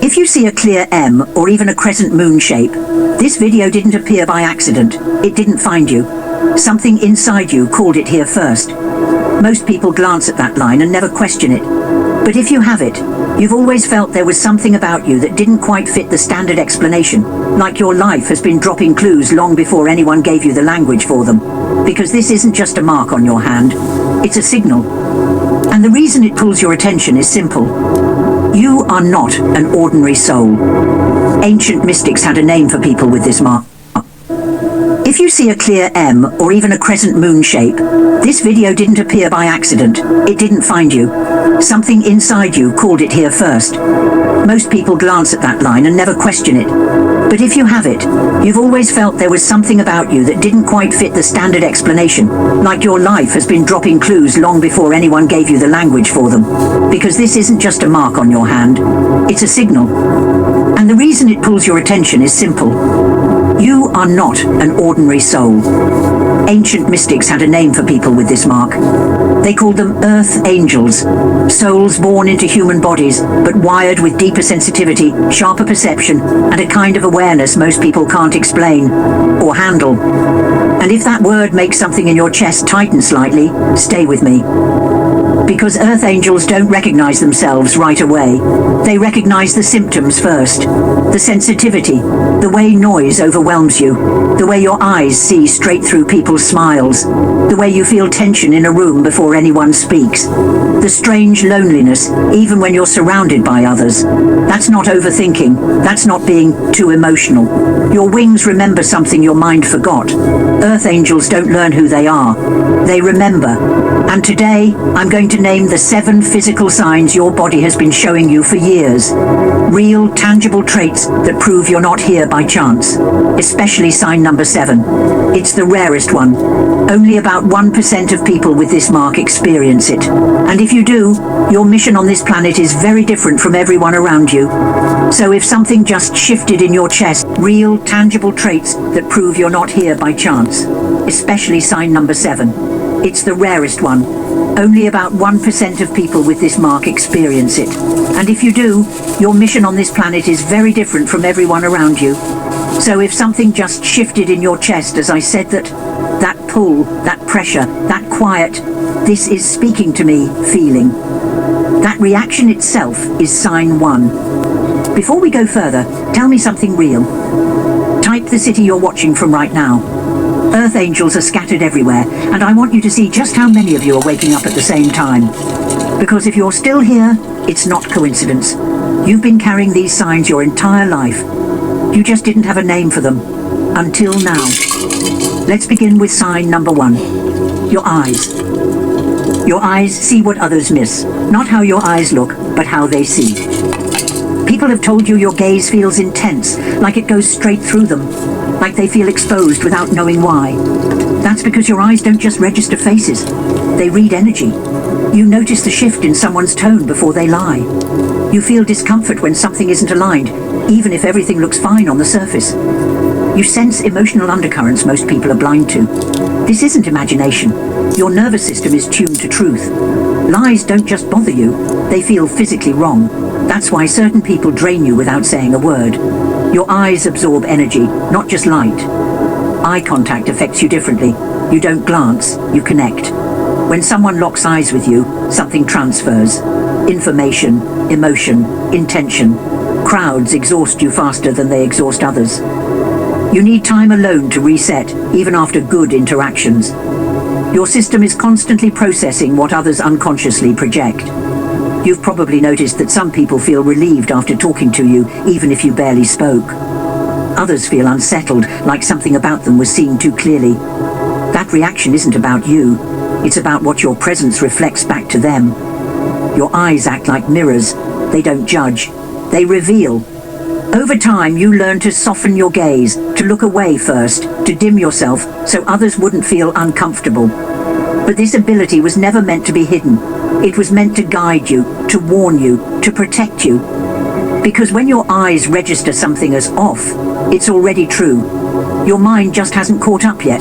If you see a clear M or even a crescent moon shape, this video didn't appear by accident. It didn't find you. Something inside you called it here first. Most people glance at that line and never question it. But if you have it, you've always felt there was something about you that didn't quite fit the standard explanation, like your life has been dropping clues long before anyone gave you the language for them. Because this isn't just a mark on your hand, it's a signal. And the reason it pulls your attention is simple. You are not an ordinary soul. Ancient mystics had a name for people with this mark. If you see a clear M or even a crescent moon shape, this video didn't appear by accident. It didn't find you. Something inside you called it here first. Most people glance at that line and never question it. But if you have it, you've always felt there was something about you that didn't quite fit the standard explanation, like your life has been dropping clues long before anyone gave you the language for them. Because this isn't just a mark on your hand, it's a signal. And the reason it pulls your attention is simple. You are not an ordinary soul. Ancient mystics had a name for people with this mark. They called them earth angels, souls born into human bodies, but wired with deeper sensitivity, sharper perception, and a kind of awareness most people can't explain or handle. And if that word makes something in your chest tighten slightly, stay with me. Because earth angels don't recognize themselves right away. They recognize the symptoms first. The sensitivity, the way noise overwhelms you, the way your eyes see straight through people's smiles, the way you feel tension in a room before anyone speaks, the strange loneliness, even when you're surrounded by others. That's not overthinking. That's not being too emotional. Your wings remember something your mind forgot. Earth angels don't learn who they are. They remember. And today, I'm going to name the 7 physical signs your body has been showing you for years. Real, tangible traits that prove you're not here by chance. Especially sign number 7. It's the rarest one. Only about 1% of people with this mark experience it. And if you do, your mission on this planet is very different from everyone around you. So if something just shifted in your chest, real, tangible traits that prove you're not here by chance. Especially sign number 7. It's the rarest one. Only about 1% of people with this mark experience it. And if you do, your mission on this planet is very different from everyone around you. So if something just shifted in your chest as I said that pull, that pressure, that quiet, this is speaking to me feeling. That reaction itself is sign 1. Before we go further, tell me something real. Type the city you're watching from right now. Earth angels are scattered everywhere, and I want you to see just how many of you are waking up at the same time. Because if you're still here, it's not coincidence. You've been carrying these signs your entire life. You just didn't have a name for them. Until now. Let's begin with sign number 1. Your eyes. Your eyes see what others miss. Not how your eyes look, but how they see. People have told you your gaze feels intense, like it goes straight through them. Like they feel exposed without knowing why. That's because your eyes don't just register faces. They read energy. You notice the shift in someone's tone before they lie. You feel discomfort when something isn't aligned, even if everything looks fine on the surface. You sense emotional undercurrents most people are blind to. This isn't imagination. Your nervous system is tuned to truth. Lies don't just bother you, they feel physically wrong. That's why certain people drain you without saying a word. Your eyes absorb energy, not just light. Eye contact affects you differently. You don't glance, you connect. When someone locks eyes with you, something transfers. Information, emotion, intention. Crowds exhaust you faster than they exhaust others. You need time alone to reset, even after good interactions. Your system is constantly processing what others unconsciously project. You've probably noticed that some people feel relieved after talking to you, even if you barely spoke. Others feel unsettled, like something about them was seen too clearly. That reaction isn't about you. It's about what your presence reflects back to them. Your eyes act like mirrors. They don't judge. They reveal. Over time, you learn to soften your gaze, to look away first, to dim yourself so others wouldn't feel uncomfortable. But this ability was never meant to be hidden. It was meant to guide you, to warn you, to protect you. Because when your eyes register something as off, it's already true. Your mind just hasn't caught up yet.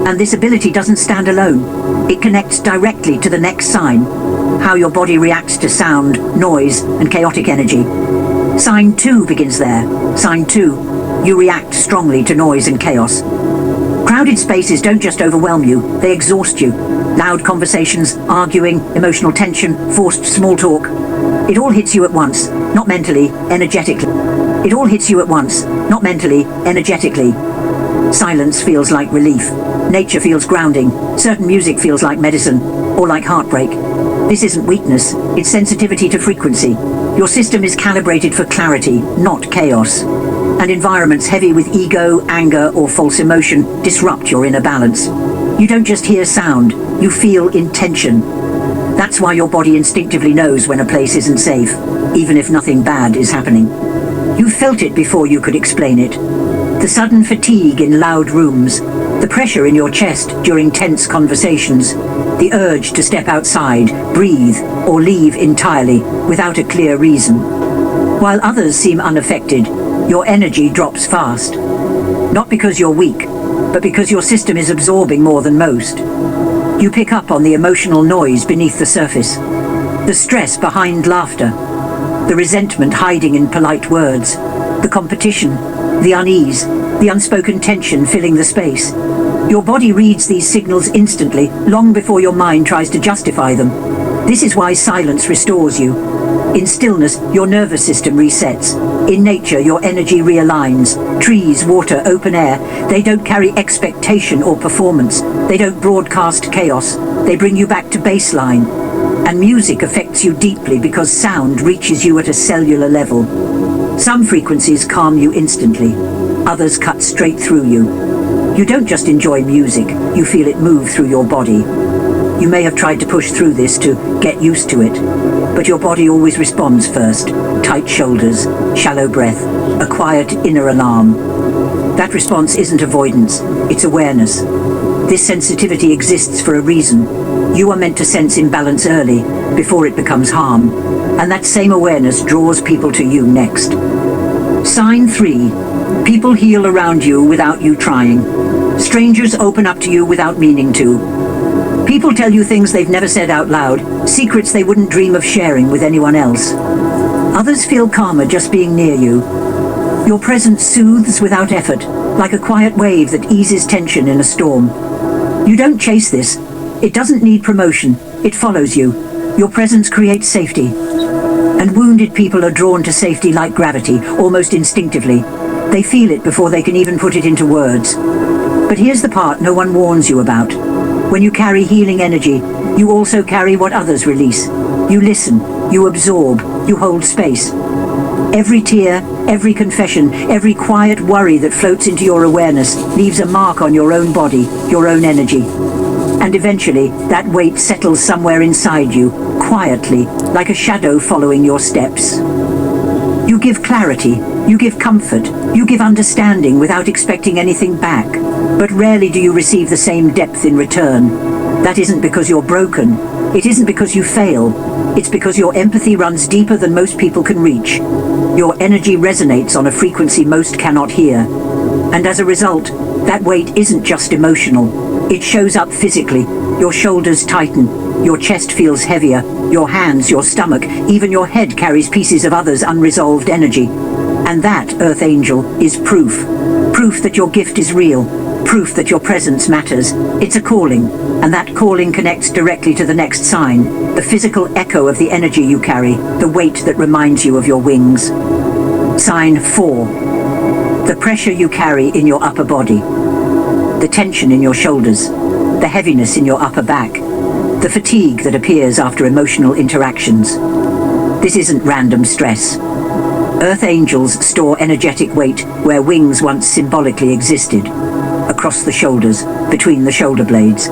And this ability doesn't stand alone. It connects directly to the next sign, how your body reacts to sound, noise, and chaotic energy. Sign 2 begins there. Sign 2. You react strongly to noise and chaos. Crowded spaces don't just overwhelm you, they exhaust you. Loud conversations, arguing, emotional tension, forced small talk. It all hits you at once, not mentally, energetically. It all hits you at once, not mentally, energetically. Silence feels like relief. Nature feels grounding. Certain music feels like medicine, or like heartbreak. This isn't weakness, it's sensitivity to frequency. Your system is calibrated for clarity, not chaos. And environments heavy with ego, anger, or false emotion disrupt your inner balance. You don't just hear sound, you feel intention. That's why your body instinctively knows when a place isn't safe, even if nothing bad is happening. You felt it before you could explain it. The sudden fatigue in loud rooms, the pressure in your chest during tense conversations, the urge to step outside, breathe, or leave entirely without a clear reason. While others seem unaffected, your energy drops fast. Not because you're weak, but because your system is absorbing more than most. You pick up on the emotional noise beneath the surface, the stress behind laughter, the resentment hiding in polite words, the competition, the unease, the unspoken tension filling the space. Your body reads these signals instantly, long before your mind tries to justify them. This is why silence restores you. In stillness, your nervous system resets. In nature, your energy realigns. Trees, water, open air, they don't carry expectation or performance. They don't broadcast chaos. They bring you back to baseline. And music affects you deeply because sound reaches you at a cellular level. Some frequencies calm you instantly. Others cut straight through you. You don't just enjoy music, you feel it move through your body. You may have tried to push through this to get used to it, but your body always responds first. Tight shoulders, shallow breath, a quiet inner alarm. That response isn't avoidance, it's awareness. This sensitivity exists for a reason. You are meant to sense imbalance early, before it becomes harm, and that same awareness draws people to you next. Sign 3. People heal around you without you trying. Strangers open up to you without meaning to. People tell you things they've never said out loud, secrets they wouldn't dream of sharing with anyone else. Others feel calmer just being near you. Your presence soothes without effort, like a quiet wave that eases tension in a storm. You don't chase this. It doesn't need promotion. It follows you. Your presence creates safety. And wounded people are drawn to safety like gravity, almost instinctively. They feel it before they can even put it into words. But here's the part no one warns you about. When you carry healing energy, you also carry what others release. You listen, you absorb, you hold space. Every tear, every confession, every quiet worry that floats into your awareness leaves a mark on your own body, your own energy. And eventually, that weight settles somewhere inside you, quietly, like a shadow following your steps. You give clarity, you give comfort, you give understanding without expecting anything back. But rarely do you receive the same depth in return. That isn't because you're broken. It isn't because you fail. It's because your empathy runs deeper than most people can reach. Your energy resonates on a frequency most cannot hear. And as a result, that weight isn't just emotional. It shows up physically. Your shoulders tighten. Your chest feels heavier. Your hands, your stomach, even your head carries pieces of others' unresolved energy. And that, Earth Angel, is proof. Proof that your gift is real. Proof that your presence matters. It's a calling, and that calling connects directly to the next sign, the physical echo of the energy you carry, the weight that reminds you of your wings. Sign 4. The pressure you carry in your upper body, the tension in your shoulders, the heaviness in your upper back, the fatigue that appears after emotional interactions. This isn't random stress. Earth Angels store energetic weight where wings once symbolically existed. Across the shoulders, between the shoulder blades.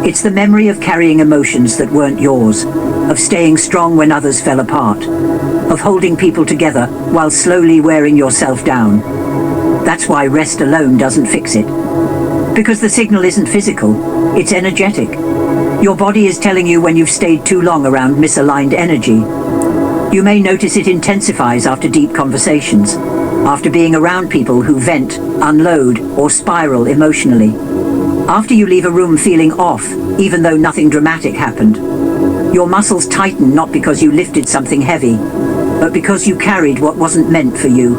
It's the memory of carrying emotions that weren't yours, of staying strong when others fell apart, of holding people together while slowly wearing yourself down. That's why rest alone doesn't fix it. Because the signal isn't physical, it's energetic. Your body is telling you when you've stayed too long around misaligned energy. You may notice it intensifies after deep conversations, after being around people who vent, unload, or spiral emotionally. After you leave a room feeling off, even though nothing dramatic happened. Your muscles tighten not because you lifted something heavy, but because you carried what wasn't meant for you.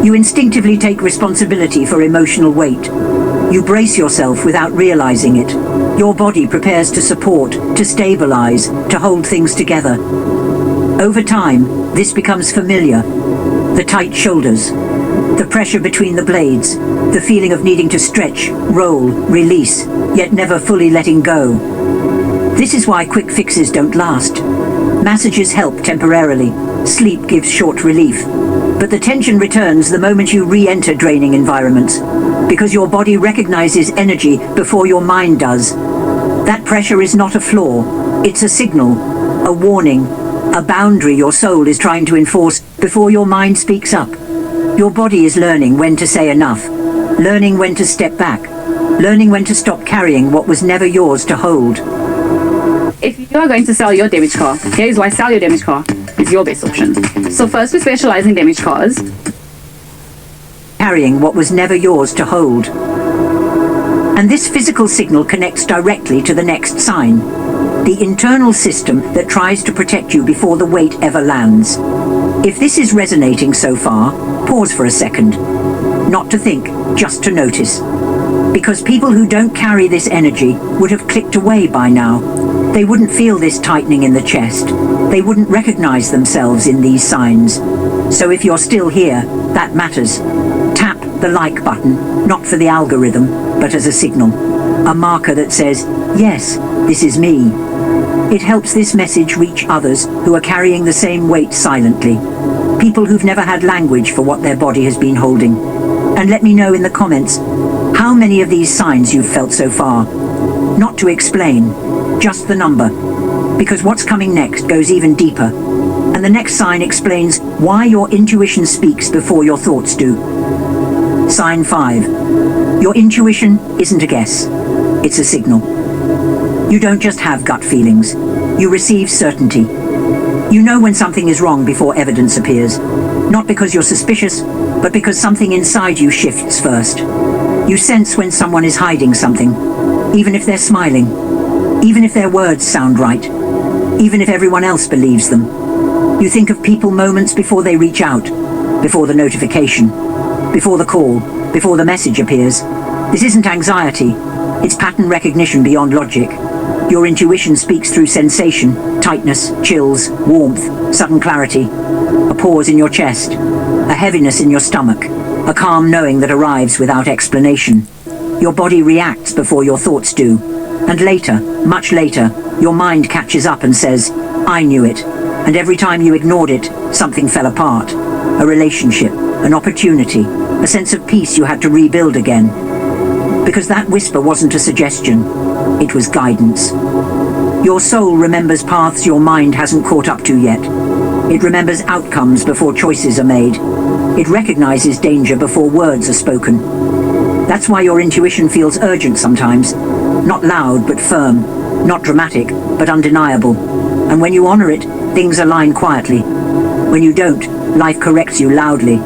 You instinctively take responsibility for emotional weight. You brace yourself without realizing it. Your body prepares to support, to stabilize, to hold things together. Over time, this becomes familiar. The tight shoulders, the pressure between the blades, the feeling of needing to stretch, roll, release, yet never fully letting go. This is why quick fixes don't last. Massages help temporarily. Sleep gives short relief. But the tension returns the moment you re-enter draining environments, because your body recognizes energy before your mind does. That pressure is not a flaw. It's a signal, a warning, a boundary your soul is trying to enforce before your mind speaks up. Your body is learning when to say enough, learning when to step back, learning when to stop carrying what was never yours to hold. If you are going to sell your damaged car, here is why sell your damaged car is your best option. So first, we specialize in damaged cars. Carrying what was never yours to hold. And this physical signal connects directly to the next sign, the internal system that tries to protect you before the weight ever lands. If this is resonating so far, pause for a second. Not to think, just to notice. Because people who don't carry this energy would have clicked away by now. They wouldn't feel this tightening in the chest. They wouldn't recognize themselves in these signs. So if you're still here, that matters. Tap the like button, not for the algorithm, but as a signal. A marker that says, yes, this is me. It helps this message reach others who are carrying the same weight silently. People who've never had language for what their body has been holding. And let me know in the comments how many of these signs you've felt so far. Not to explain, just the number. Because what's coming next goes even deeper. And the next sign explains why your intuition speaks before your thoughts do. Sign 5. Your intuition isn't a guess. It's a signal. You don't just have gut feelings. You receive certainty. You know when something is wrong before evidence appears. Not because you're suspicious, but because something inside you shifts first. You sense when someone is hiding something, even if they're smiling, even if their words sound right, even if everyone else believes them. You think of people moments before they reach out, before the notification, before the call, before the message appears. This isn't anxiety, it's pattern recognition beyond logic. Your intuition speaks through sensation, tightness, chills, warmth, sudden clarity, a pause in your chest, a heaviness in your stomach, a calm knowing that arrives without explanation. Your body reacts before your thoughts do. And later, much later, your mind catches up and says, I knew it. And every time you ignored it, something fell apart. A relationship, an opportunity, a sense of peace you had to rebuild again. Because that whisper wasn't a suggestion, it was guidance. Your soul remembers paths your mind hasn't caught up to yet. It remembers outcomes before choices are made. It recognizes danger before words are spoken. That's why your intuition feels urgent sometimes. Not loud but firm, not dramatic but undeniable. And when you honor it, things align quietly. When you don't, life corrects you loudly.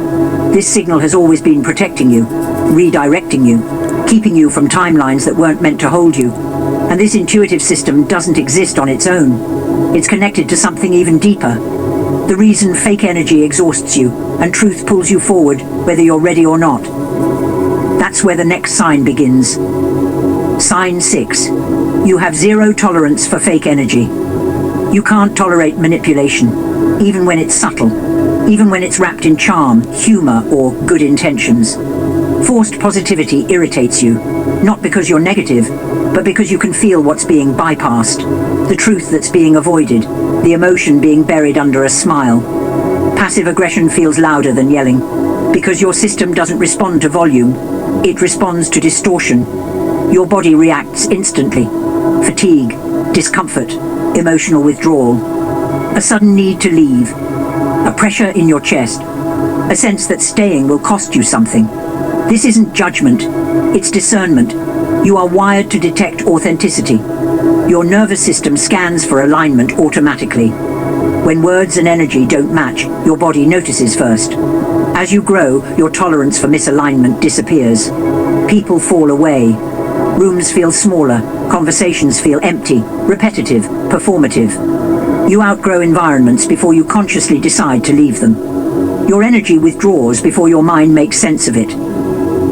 This signal has always been protecting you, redirecting you, keeping you from timelines that weren't meant to hold you. And this intuitive system doesn't exist on its own. It's connected to something even deeper. The reason fake energy exhausts you and truth pulls you forward, whether you're ready or not. That's where the next sign begins. Sign 6. You have zero tolerance for fake energy. You can't tolerate manipulation, even when it's subtle, even when it's wrapped in charm, humor, or good intentions. Forced positivity irritates you, not because you're negative, but because you can feel what's being bypassed, the truth that's being avoided, the emotion being buried under a smile. Passive aggression feels louder than yelling, because your system doesn't respond to volume, it responds to distortion. Your body reacts instantly. Fatigue, discomfort, emotional withdrawal, a sudden need to leave, a pressure in your chest, a sense that staying will cost you something. This isn't judgment, it's discernment. You are wired to detect authenticity. Your nervous system scans for alignment automatically. When words and energy don't match, your body notices first. As you grow, your tolerance for misalignment disappears. People fall away. Rooms feel smaller, conversations feel empty, repetitive, performative. You outgrow environments before you consciously decide to leave them. Your energy withdraws before your mind makes sense of it.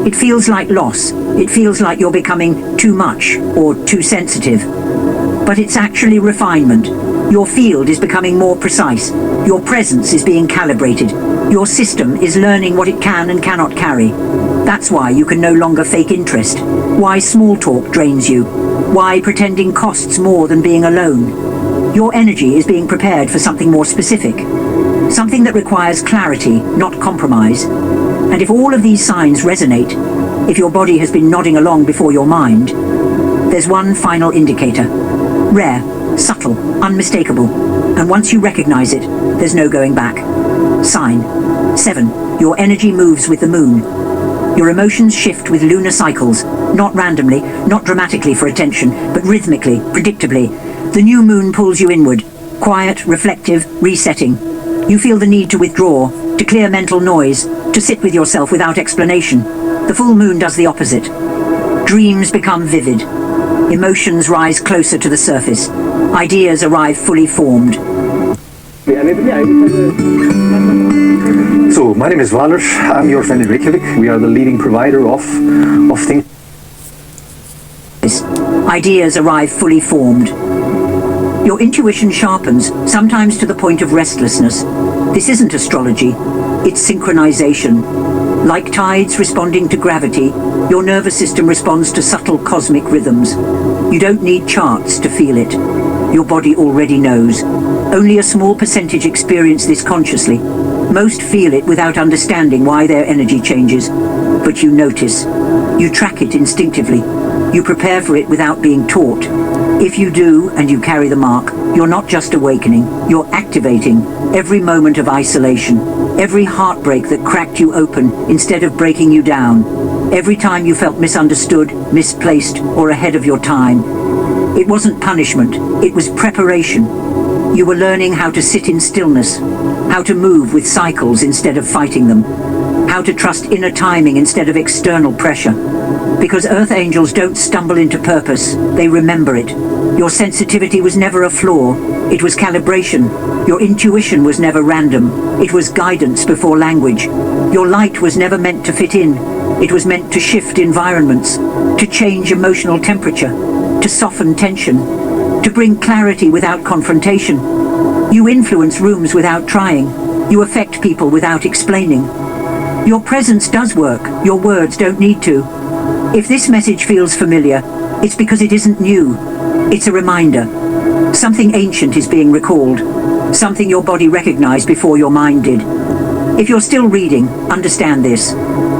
It feels like loss. It feels like you're becoming too much or too sensitive. But it's actually refinement. Your field is becoming more precise. Your presence is being calibrated. Your system is learning what it can and cannot carry. That's why you can no longer fake interest. Why small talk drains you. Why pretending costs more than being alone. Your energy is being prepared for something more specific. Something that requires clarity, not compromise. And if all of these signs resonate, if your body has been nodding along before your mind, there's one final indicator. Rare, subtle, unmistakable. And once you recognize it, there's no going back. Sign 7. Your energy moves with the moon. Your emotions shift with lunar cycles, not randomly, not dramatically for attention, but rhythmically, predictably. The new moon pulls you inward, quiet, reflective, resetting. You feel the need to withdraw, to clear mental noise, to sit with yourself without explanation. The full moon does the opposite. Dreams become vivid. Emotions rise closer to the surface. Ideas arrive fully formed. So, my name is Valor. I'm your friend in Reykjavik. We are the leading provider of things. Ideas arrive fully formed. Your intuition sharpens, sometimes to the point of restlessness. This isn't astrology, it's synchronization. Like tides responding to gravity, your nervous system responds to subtle cosmic rhythms. You don't need charts to feel it. Your body already knows. Only a small percentage experience this consciously. Most feel it without understanding why their energy changes. But you notice. You track it instinctively. You prepare for it without being taught. If you do, and you carry the mark, you're not just awakening, you're activating every moment of isolation, every heartbreak that cracked you open instead of breaking you down, every time you felt misunderstood, misplaced, or ahead of your time. It wasn't punishment, it was preparation. You were learning how to sit in stillness, how to move with cycles instead of fighting them, how to trust inner timing instead of external pressure. Because Earth Angels don't stumble into purpose, they remember it. Your sensitivity was never a flaw, it was calibration. Your intuition was never random, it was guidance before language. Your light was never meant to fit in, it was meant to shift environments, to change emotional temperature, to soften tension, to bring clarity without confrontation. You influence rooms without trying, you affect people without explaining. Your presence does work, your words don't need to. If this message feels familiar, it's because it isn't new. It's a reminder. Something ancient is being recalled. Something your body recognized before your mind did. If you're still reading, understand this.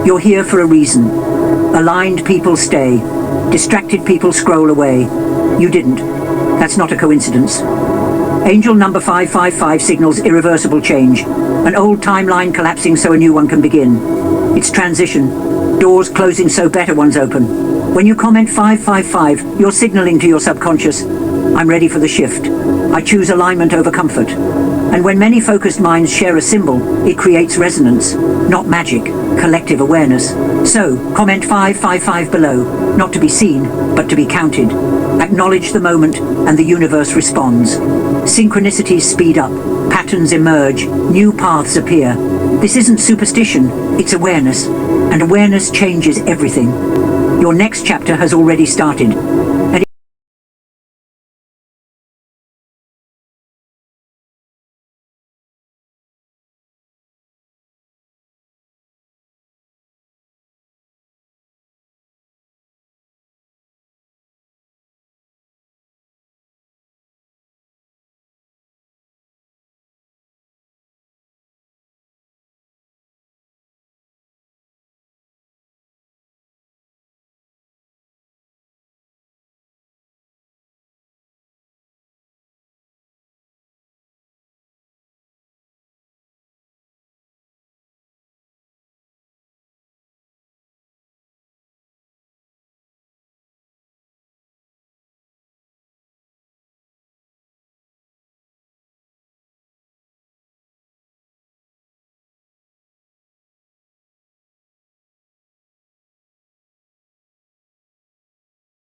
You're here for a reason. Aligned people stay. Distracted people scroll away. You didn't. That's not a coincidence. Angel number 555 signals irreversible change. An old timeline collapsing so a new one can begin. It's transition. Doors closing so better ones open. When you comment 555, you're signaling to your subconscious, I'm ready for the shift. I choose alignment over comfort. And when many focused minds share a symbol, it creates resonance, not magic, collective awareness. So, comment 555 below, not to be seen, but to be counted. Acknowledge the moment, and the universe responds. Synchronicities speed up, patterns emerge, new paths appear. This isn't superstition, it's awareness, and awareness changes everything. Your next chapter has already started.